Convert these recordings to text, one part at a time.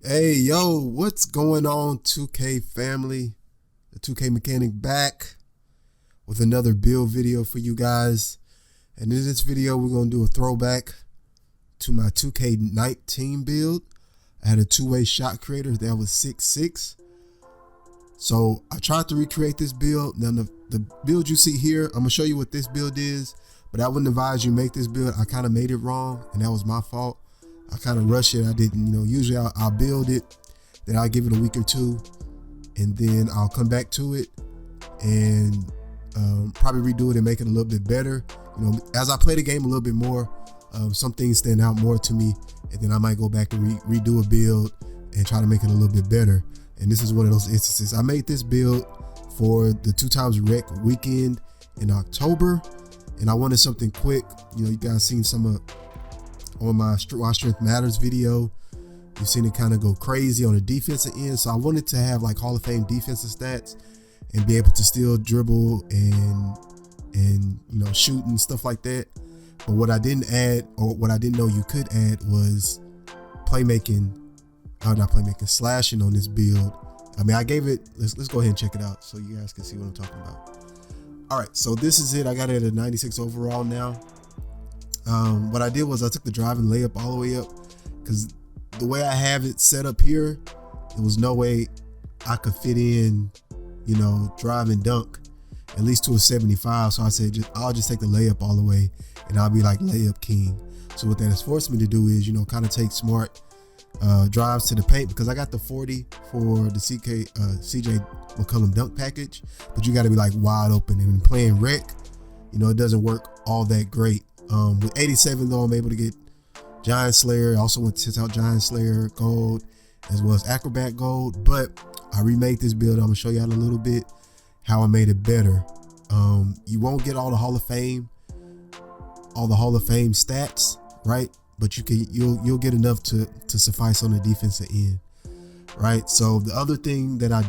Hey, yo, what's going on, 2K family? The 2K mechanic back with another build video for you guys. And in this video, we're going to do a throwback to my 2K19 build. I had a two-way shot creator that was 6'6". So I tried to recreate this build. Now, the build you see here, I'm going to show you what this build is, but I wouldn't advise you make this build. I kind of made it wrong, and that was my fault. I kind of rushed it. I didn't, usually I'll build it, then I'll give it a week or two, and then I'll come back to it and probably redo it and make it a little bit better. As I play the game a little bit more, some things stand out more to me, and then I might go back and redo a build and try to make it a little bit better. And this is one of those instances. I made this build for the 2x rec weekend in October, and I wanted something quick. You guys seen some of on my Why Strength Matters video. You've seen it kind of go crazy on the defensive end. So I wanted to have like Hall of Fame defensive stats and be able to still dribble and shoot and stuff like that. But what I didn't add, or what I didn't know you could add, was playmaking, not playmaking, slashing on this build. I mean, I gave it, let's go ahead and check it out so you guys can see what I'm talking about. All right, so this is it. I got it at a 96 overall now. What I did was I took the drive and layup all the way up, because the way I have it set up here, there was no way I could fit in, drive and dunk at least to a 75. So I said, I'll just take the layup all the way and I'll be like layup king. So what that has forced me to do is, kind of take smart drives to the paint, because I got the 40 for the CJ McCollum dunk package, but you got to be like wide open. And playing rec, it doesn't work all that great. With 87 though, I'm able to get Giant Slayer. I also went to test out Giant Slayer Gold as well as Acrobat Gold, but I remade this build. I'm gonna show you out a little bit how I made it better. You won't get all the Hall of Fame stats, right? But you'll get enough to suffice on the defensive end, right? So the other thing that I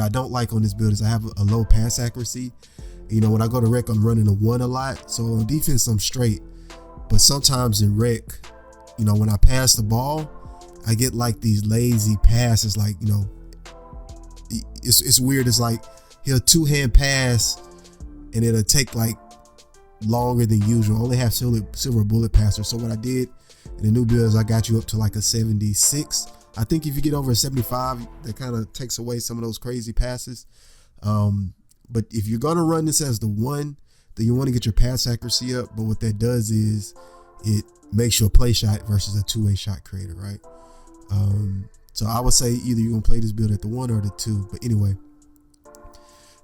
don't like on this build is I have a low pass accuracy. When I go to rec, I'm running a 1 a lot. So on defense, I'm straight. But sometimes in rec, when I pass the ball, I get like these lazy passes. Like, it's weird. It's like he'll two-hand pass and it'll take like longer than usual. I only have silver bullet passer. So what I did in the new build is I got you up to like a 76. I think if you get over a 75, that kind of takes away some of those crazy passes. But if you're going to run this as the 1, then you want to get your pass accuracy up. But what that does is it makes you a play shot versus a two-way shot creator, right? So I would say either you're going to play this build at the 1 or the 2. But anyway,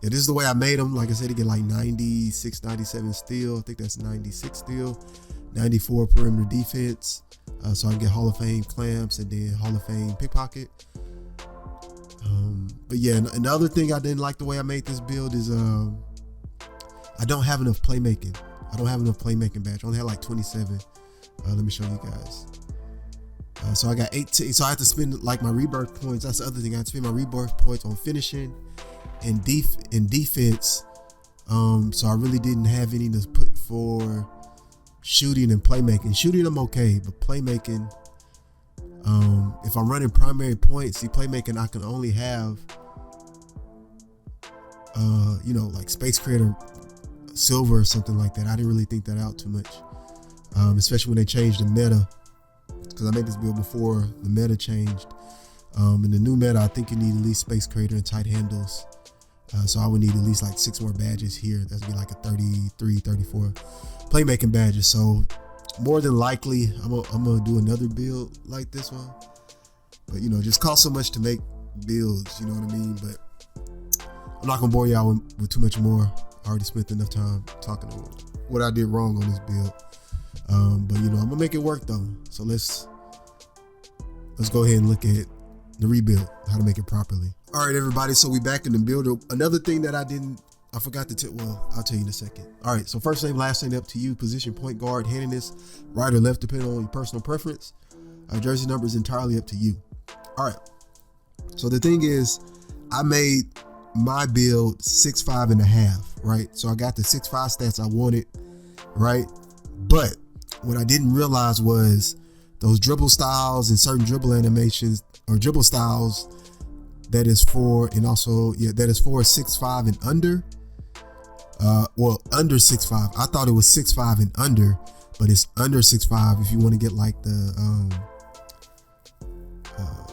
yeah, this is the way I made them. Like I said, to get like 96, 97 steal. I think that's 96 steal, 94 perimeter defense. So I can get Hall of Fame clamps and then Hall of Fame pickpocket. But yeah, and the other thing I didn't like the way I made this build is I don't have enough playmaking. I don't have enough playmaking badge. I only had like 27. Let me show you guys. So I got 18. So I have to spend like my rebirth points. That's the other thing. I have to spend my rebirth points on finishing and defense. So I really didn't have any to put for shooting and playmaking. Shooting, I'm okay, but playmaking, if I'm running primary points, see, playmaking, I can only have, like Space Creator Silver or something like that. I didn't really think that out too much, especially when they changed the meta, because I made this build before the meta changed. In the new meta, I think you need at least Space Creator and tight handles. So I would need at least like 6 more badges here. That'd be like a 33, 34 playmaking badges. So more than likely, I'm gonna do another build like this one. But just cost so much to make builds, you know what I mean? But I'm not gonna bore y'all with too much more. I already spent enough time talking about what I did wrong on this build. But I'm gonna make it work though. So let's go ahead and look at the rebuild, how to make it properly. All right, everybody. So we back in the build. Another thing that I forgot to tell. Well, I'll tell you in a second. All right. So first name, last name, up to you. Position, point guard, handiness, right or left, depending on your personal preference. Jersey number is entirely up to you. All right. So the thing is, I made my build 6'5.5", right? So I got the 6'5" stats I wanted, right? But what I didn't realize was those dribble styles and certain dribble animations or dribble styles. That is for, and also, yeah, that is for 6'5" and under. Well, under 6'5". I thought it was 6'5" and under, but it's under 6'5" if you want to get like the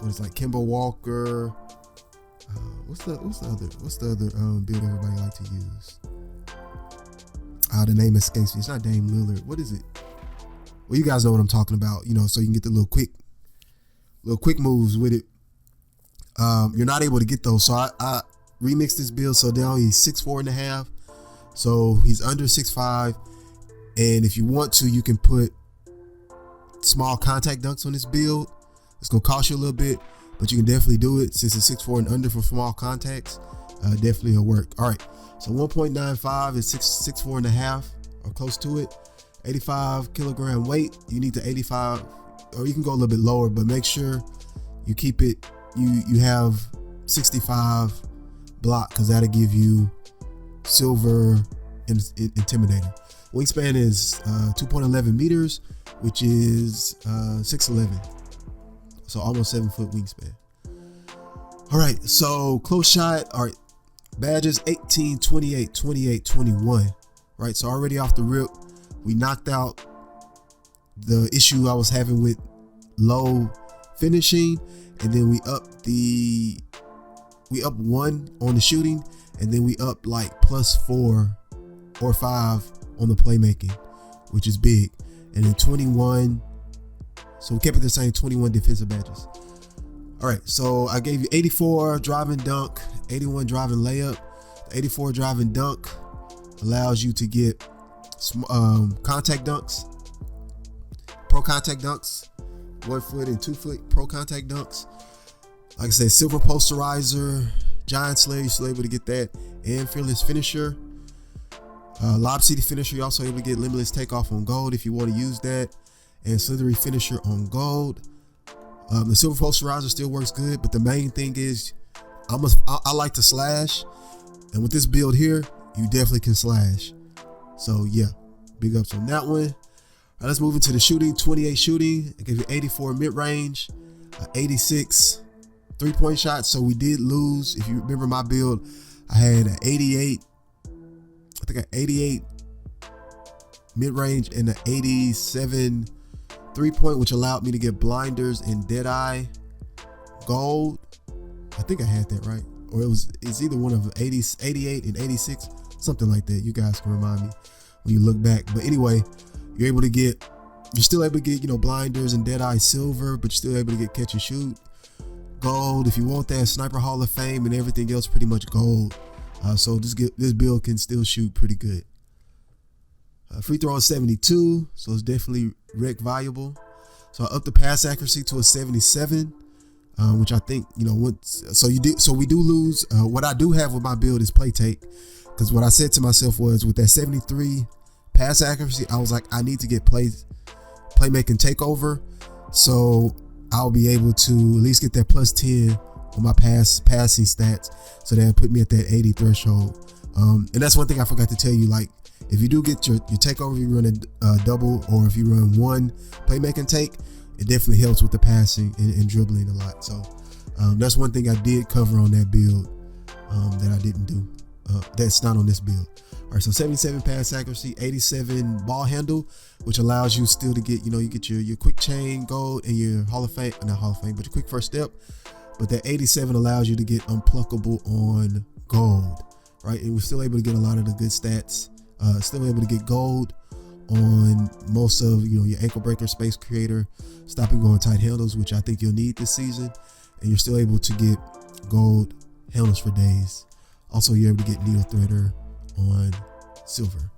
what is like Kemba Walker. What's the other build everybody like to use? The name escapes me. It's not Dame Lillard. What is it? Well, you guys know what I'm talking about, you know, so you can get the little quick moves with it. You're not able to get those, so I remixed this build so now he's 6'4.5", so he's under 6'5", and if you want to, you can put small contact dunks on this build. It's gonna cost you a little bit, but you can definitely do it since it's 6'4" and under for small contacts. Definitely will work. All right, so 1.95 is 6'4.5" or close to it. 85 kilogram weight. You need to 85, or you can go a little bit lower, but make sure you keep it. You have 65 block, because that'll give you silver intimidator. Wingspan is 2.11 meters, which is 6'11", so almost 7 foot wingspan. All right, so close shot. All right, badges 18, 28, 28, 21. Right, so already off the rip, we knocked out the issue I was having with low finishing, and then we up 1 on the shooting, and then we up like +4 or 5 on the playmaking, which is big. And then 21, so we kept it the same, 21 defensive badges. All right, so I gave you 84 driving dunk, 81 driving layup. The 84 driving dunk allows you to get contact dunks, pro contact dunks, 1 foot and 2 foot pro contact dunks. Like I said, silver posterizer, giant slayer, you're still able to get that, and fearless finisher. Lob City finisher, you're also able to get limitless takeoff on gold if you want to use that, and slithery finisher on gold. The silver posterizer still works good, but the main thing is I like to slash, and with this build here, you definitely can slash. So yeah, big ups on that one. All right, let's move into the shooting. 28 shooting. I gave you 84 mid-range, 86 3-point shots. So we did lose. If you remember my build, I had an 88. I think an 88 mid-range and an 87 3-point, which allowed me to get blinders and Deadeye gold. I think I had that right, or it's either one of them, 88 and 86, something like that. You guys can remind me when you look back. But anyway, you're still able to get, you know, blinders and Deadeye silver, but you're still able to get catch and shoot gold. If you want that, Sniper Hall of Fame and everything else pretty much gold. So this build can still shoot pretty good. Free throw is 72, so it's definitely rec valuable. So I upped the pass accuracy to a 77, which I think, you know, so we do lose. What I do have with my build is play take, because what I said to myself was, with that 73 pass accuracy, I was like, I need to get playmaking takeover, so I'll be able to at least get that +10 on my passing stats, so that'll put me at that 80 threshold. And that's one thing I forgot to tell you, like, if you do get your takeover, you run a double, or if you run one playmaking take, it definitely helps with the passing and dribbling a lot. So that's one thing I did cover on that build that I didn't do. That's not on this build. All right, so 77 pass accuracy, 87 ball handle, which allows you still to get, you know, you get your quick chain gold and your Hall of Fame, not Hall of Fame, but your quick first step. But that 87 allows you to get unpluckable on gold, right? And we're still able to get a lot of the good stats. Still able to get gold on most of, you know, your ankle breaker, space creator, stopping going tight handles, which I think you'll need this season. And you're still able to get gold handles for days. Also, you're able to get needle threader on silver.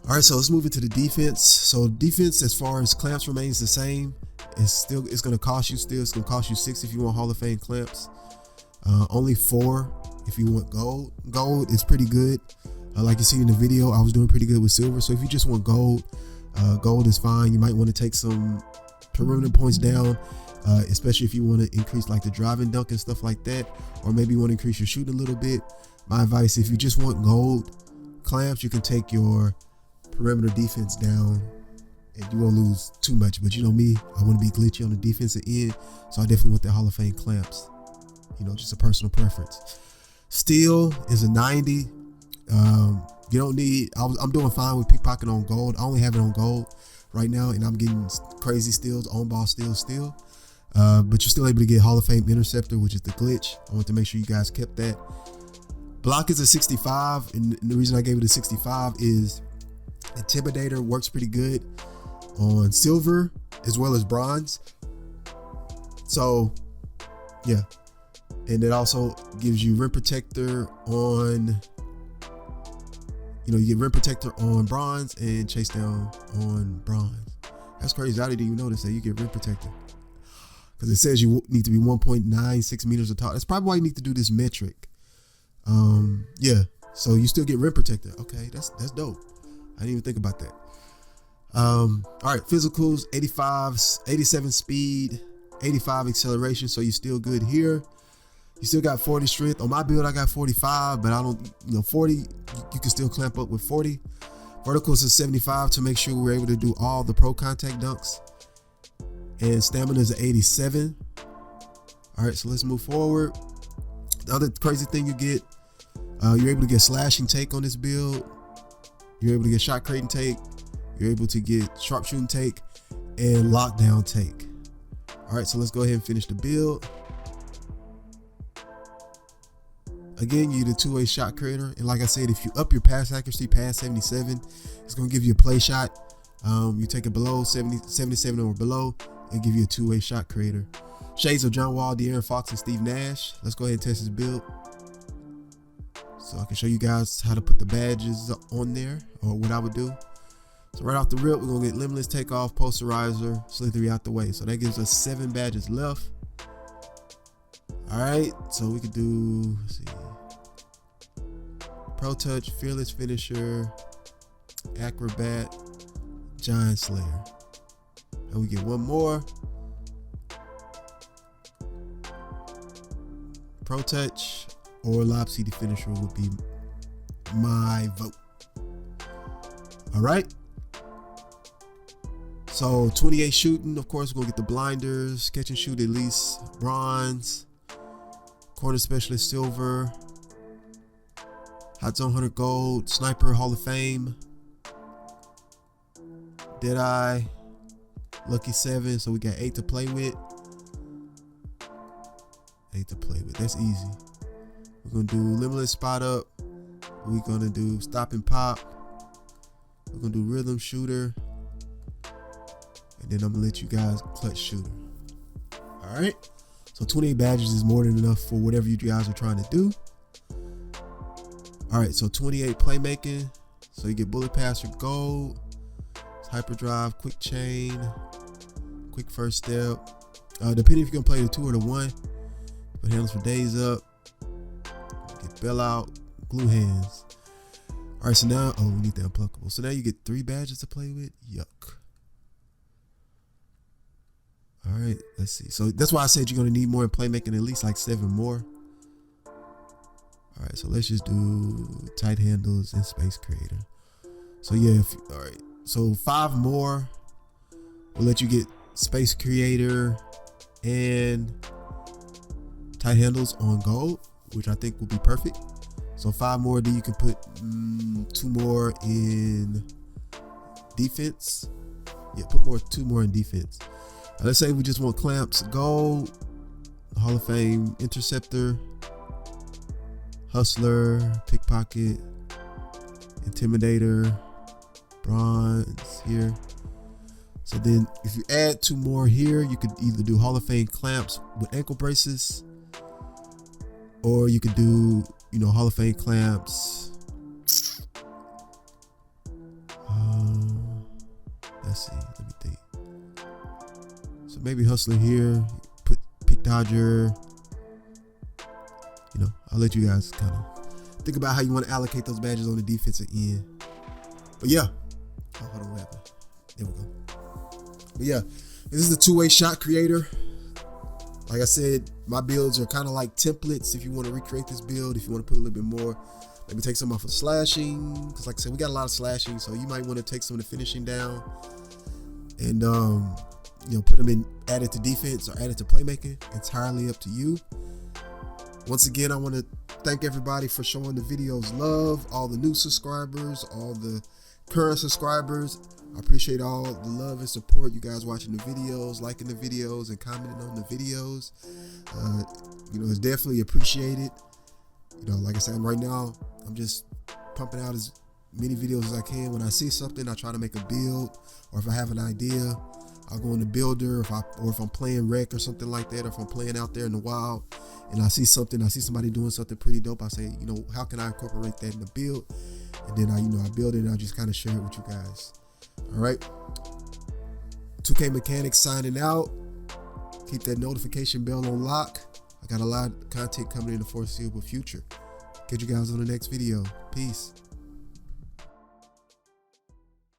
All right, so let's move into the defense. So defense, as far as clamps, remains the same. It's going to cost you It's going to cost you 6 if you want Hall of Fame clamps. Only 4 if you want gold. Gold is pretty good. Like you see in the video, I was doing pretty good with silver. So if you just want gold, gold is fine. You might want to take some perimeter points down, especially if you want to increase like the driving dunk and stuff like that, or maybe you want to increase your shooting a little bit. My advice, if you just want gold clamps, you can take your perimeter defense down and you won't lose too much. But you know me, I want to be glitchy on the defensive end, so I definitely want the Hall of Fame clamps. You know, just a personal preference. Steel is a 90. You don't need, I'm doing fine with pickpocket on gold. I only have it on gold right now, and I'm getting crazy steals, on ball steals still. But you're still able to get Hall of Fame interceptor, which is the glitch. I want to make sure you guys kept that. Block is a 65, and the reason I gave it a 65 is Intimidator works pretty good on silver as well as bronze. So yeah, and it also gives you rim protector on, you know, you get rim protector on bronze and chase down on bronze. That's crazy. I didn't even notice that you get rim protector, because it says you need to be 1.96 meters tall. That's probably why you need to do this metric. Yeah, so you still get rim protector. Okay, that's dope. I didn't even think about that. All right, physicals, 87 speed, 85 acceleration. So you're still good here. You still got 40 strength. On my build, I got 45, but I don't, you know, 40, you can still clamp up with 40. Verticals is 75 to make sure we're able to do all the pro contact dunks. And stamina is 87. All right, so let's move forward. The other crazy thing you get, you're able to get slashing take on this build. You're able to get shot creating take. You're able to get sharpshooting take and lockdown take. All right, so let's go ahead and finish the build. Again, you're the two-way shot creator. And like I said, if you up your pass accuracy past 77, it's going to give you a play shot. You take it below 77 or below, and give you a two-way shot creator. Shades of John Wall, De'Aaron Fox, and Steve Nash. Let's go ahead and test this build, so I can show you guys how to put the badges on there, or what I would do. So right off the rip, we're going to get Limitless Takeoff, Posterizer, Slithery out the way. So that gives us 7 badges left. All right, so we could do, let's see, Pro Touch, Fearless Finisher, Acrobat, Giant Slayer. And we get one more. Pro Touch or Lob City Finisher would be my vote. All right. So 28 shooting, of course, we're gonna get the blinders, catch and shoot at least bronze, corner specialist silver, hot zone 100 gold, sniper Hall of Fame, Deadeye, lucky 7. So we got 8 to play with. 8 to play with. That's easy. We're gonna do limitless spot up. We're gonna do stop and pop. We're gonna do rhythm shooter. And then I'm gonna let you guys clutch shooter. All right. So 28 badges is more than enough for whatever you guys are trying to do. All right. So 28 playmaking. So you get bullet passer gold, hyperdrive, quick chain, quick first step. Depending if you're gonna play the 2 or the 1. But handles for days up. Get bell out, glue hands. All right. So now, oh, we need the unpluckable. So now you get 3 badges to play with. Yuck. All right, let's see. So that's why I said you're gonna need more in playmaking, at least like 7 more. All right, so let's just do tight handles and space creator. So yeah, all right. So 5 more will let you get space creator and tight handles on gold, which I think will be perfect. So 5 more, then you can put 2 more in defense. Yeah, put 2 more in defense. Let's say we just want clamps, gold, Hall of Fame interceptor, hustler, pickpocket, intimidator, bronze here. So then if you add 2 more here, you could either do Hall of Fame clamps with ankle braces, or you could do, you know, Hall of Fame clamps. Let's see, let me think. So maybe hustler here, put pick dodger. You know, I'll let you guys kind of think about how you want to allocate those badges on the defensive end. But yeah, oh, hold on, what happened? There we go. But yeah, this is the 2-way shot creator. Like I said, my builds are kind of like templates. If you want to recreate this build, if you want to put a little bit more, maybe take some off of slashing, because like I said, we got a lot of slashing, so you might want to take some of the finishing down. and put them in, add it to defense or add it to playmaking. Entirely up to you. Once again, I want to thank everybody for showing the videos love, all the new subscribers, all the current subscribers. I appreciate all the love and support, you guys watching the videos, liking the videos, and commenting on the videos. It's definitely appreciated. Like I said, right now, I'm just pumping out as many videos as I can. When I see something, I try to make a build, or if I have an idea, I'll go in the builder, or if I'm playing rec or something like that, or if I'm playing out there in the wild and I see somebody doing something pretty dope, I say, how can I incorporate that in the build? And then I build it and I just kind of share it with you guys. All right. 2K Mechanics signing out. Keep that notification bell on lock. I got a lot of content coming in the foreseeable future. Catch you guys on the next video. Peace.